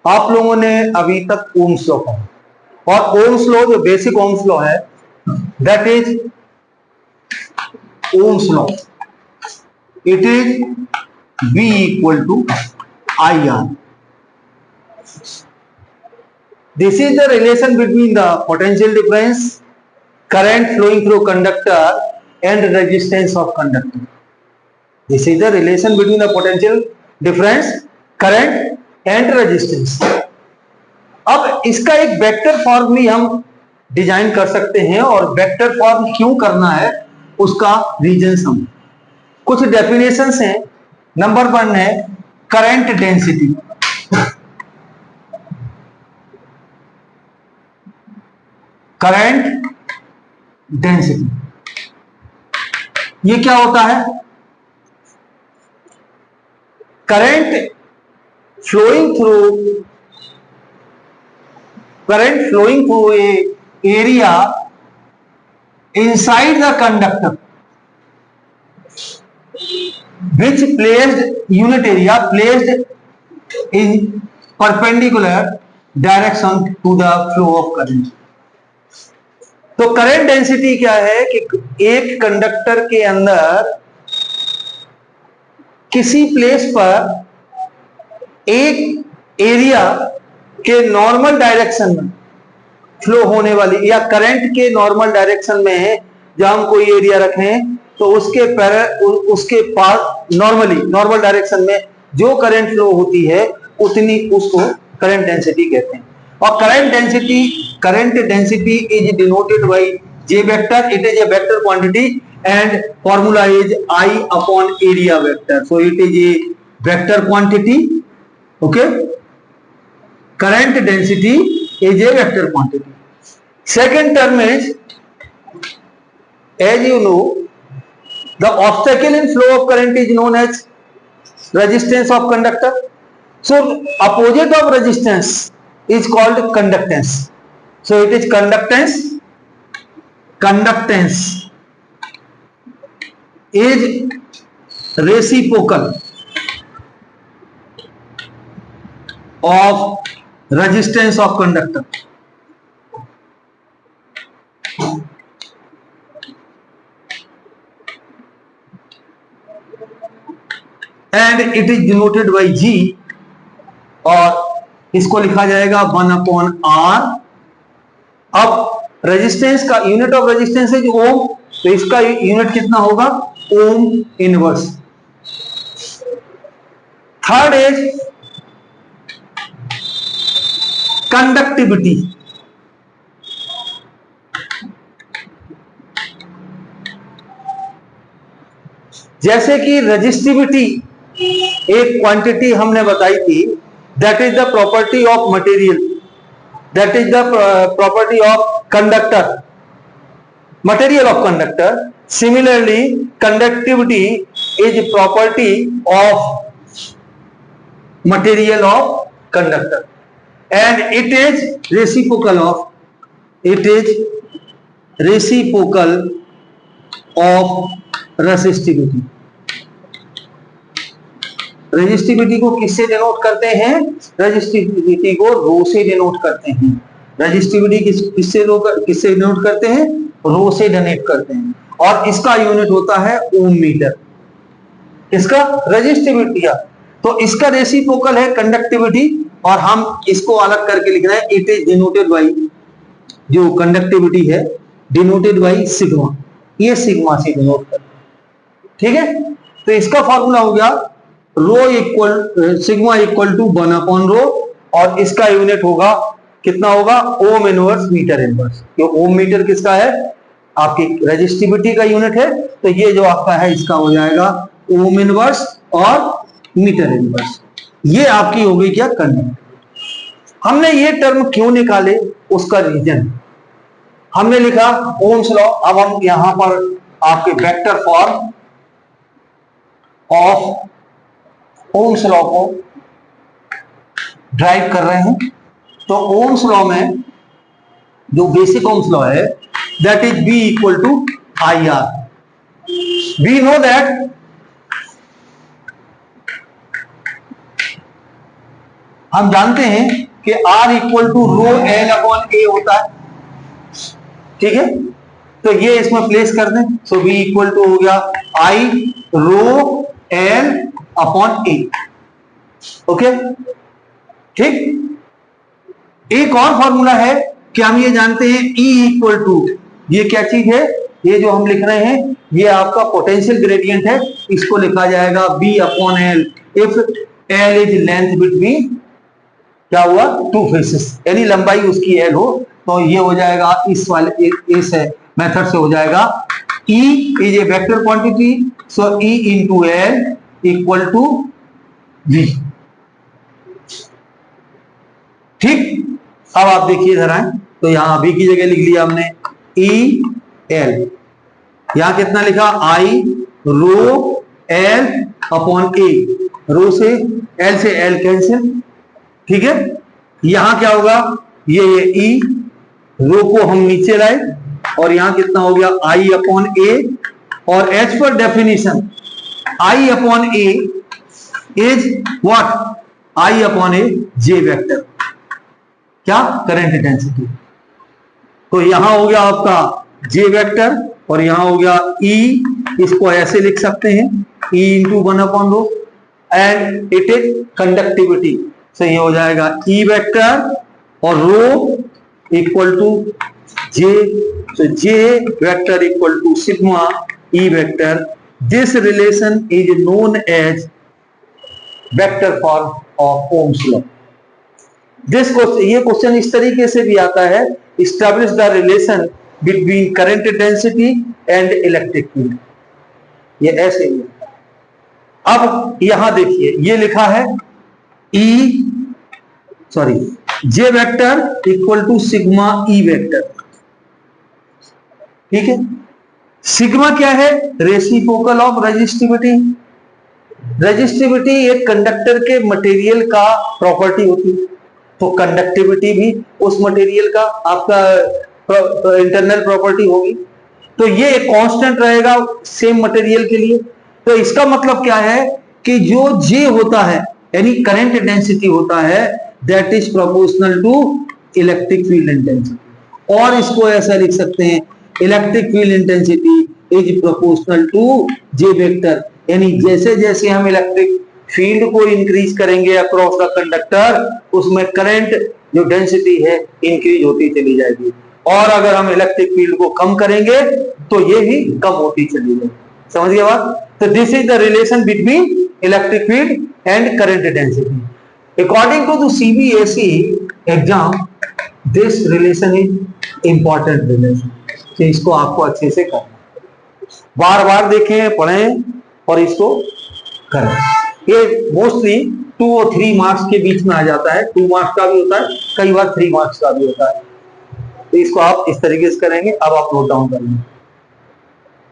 आप लोगों ने अभी तक ओम्स लॉ पढ़ा, और ओम्स लॉ जो बेसिक ओम्स लॉ है that is Ohm's law, it is V equal to IR. This is the relation between the potential difference, current flowing through conductor and resistance of conductor. This is the relation between the potential difference, current and resistance. अब इसका एक vector form भी हम design कर सकते हैं, और vector form क्यों करना है उसका रीजन हम कुछ डेफिनेशंस हैं। नंबर 1 है करंट डेंसिटी। करंट डेंसिटी ये क्या होता है? Current flowing through a area inside the conductor which placed unit area placed in perpendicular direction to the flow of current. तो करंट डेंसिटी क्या है कि एक कंडक्टर के अंदर किसी प्लेस पर एक एरिया के नॉर्मल डायरेक्शन में फ्लो होने वाली, या करंट के नॉर्मल डायरेक्शन में जब हम कोई एरिया रखें तो उसके पास नॉर्मल डायरेक्शन में जो करंट फ्लो होती है उतनी उसको करंट डेंसिटी कहते हैं। और current density is denoted by J vector. It is a vector quantity and formula is I upon area vector. So it is a vector quantity. Okay, current density is a vector quantity. Second term is, as you know, the obstacle in flow of current is known as resistance of conductor. So opposite of resistance is called conductance. So it is conductance is reciprocal of resistance of conductor. And it is denoted by G, और इसको लिखा जाएगा 1/R। अब resistance का unit of resistance है जो ओम, तो इसका यूनिट कितना होगा? Ohm inverse. Third is conductivity. जैसे कि रेजिस्टिविटी एक क्वांटिटी हमने बताई थी, that is the property of material, that is the property of conductor, material of conductor. Similarly, conductivity is property of material of conductor, and it is reciprocal of resistivity. Resistivity को किससे denote करते हैं? Resistivity को रो से denote करते हैं। Resistivity किससे denote करते हैं? रो से डिनोट करते हैं, और इसका यूनिट होता है ओम मीटर। इसका रेजिस्टिविटी का, तो इसका रेसिप्रोकल है कंडक्टिविटी, और हम इसको अलग करके लिख रहे हैं, इट इज डिनोटेड बाई, जो कंडक्टिविटी है डिनोटेड बाई सिग्मा। ये सिग्मा से डिनोट करते हैं, ठीक है। तो इसका फॉर्मूला हो गया rho equal sigma equal to 1/रो, और इसका यूनिट होगा कितना होगा? Ohm inverse metre inverse. ये ओम मीटर किसका है? आपकी रेजिस्टिविटी का यूनिट है, तो ये जो आपका है इसका हो जाएगा ओम इनवर्स और मीटर इनवर्स। ये आपकी हो गई क्या? कंडक्टिविटी। हमने ये टर्म क्यों निकाले उसका रीजन हमने लिखा ओम्स लॉ। अब हम यहां पर आपके vector form of Ohm's law को ड्राइव कर रहे हैं। तो ओम्स लॉ में जो बेसिक ओम्स लॉ है that is B equal to IR। We know that हम जानते हैं कि R equal to rho L upon A होता है, ठीक है, तो ये इसमें प्लेस कर दें। सो V इक्वल टू हो गया I rho L upon A, okay, ठीक। एक और फॉर्मूला है कि हम ये जानते हैं E इक्वल टू, ये क्या चीज है, ये जो हम लिख रहे हैं ये आपका पोटेंशियल ग्रेडियंट है, इसको लिखा जाएगा B upon L if L is length between, क्या हुआ, टू फेसेस, यानी लंबाई उसकी L हो, तो ये हो जाएगा इस वाले इस मेथड से हो जाएगा E is a vector quantity, so E into L equal to V, ठीक। अब आप देखिए इधर आए, तो यहां अभी की जगह लिख लिया हमने ई एल, यहां कितना लिखा, आई रो एल अपॉन ए, रो से एल से एल कैंसिल, ठीक है। यहां क्या होगा, ये ई रो को हम नीचे लाए और यहां कितना हो गया आई अपॉन ए, और एच पर definition I upon A is what, I upon A J vector, क्या, करंट डेंसिटी। तो यहां हो गया आपका जे वेक्टर और यहां हो गया ई, इसको ऐसे लिख सकते हैं E into 1 upon rho, and it is conductivity, तो ये हो जाएगा ई वेक्टर और रो इक्वल टू जे, तो J vector equal to sigma E vector. This relation is known as vector form of Ohm's law. This question, ये question इस तरीके से भी आता है, establish the relation between current density and electric field, ये ऐसे ही। अब यहां देखिए ये लिखा है E, sorry, J vector equal to sigma E vector, ठीक है। सिग्मा क्या है, रेसिप्रोकल ऑफ रेजिस्टिविटी। रेजिस्टिविटी एक कंडक्टर के मटेरियल का प्रॉपर्टी होती है, तो कंडक्टिविटी भी उस मटेरियल का आपका इंटरनल प्रॉपर्टी होगी, तो ये एक कांस्टेंट रहेगा सेम मटेरियल के लिए। तो इसका मतलब क्या है कि जो जे होता है यानी करंट डेंसिटी होता है, that is proportional to electric field intensity, और इसको ऐसा लिख सकते हैं electric field intensity is proportional to J vector, यानी जैसे जैसे हम इलेक्ट्रिक फील्ड को इंक्रीज करेंगे अक्रॉस द कंडक्टर, उसमें करंट जो डेंसिटी है इंक्रीज होती चली जाएगी, और अगर हम इलेक्ट्रिक फील्ड को कम करेंगे तो ये भी कम होती चली जाएगी। समझ गए बात? तो this is the relation between electric field and current density. According to the CBSE exam, this relation is important relation, तो इसको आपको अच्छे से करना, बार बार देखें, पढ़ें और इसको करें। ये मोस्टली 2 और 3 मार्क्स के बीच में आ जाता है, 2 मार्क्स का भी होता है, कई बार 3 मार्क्स का भी होता है, तो इसको आप इस तरीके से करेंगे। अब आप नोट डाउन कर लेंगे।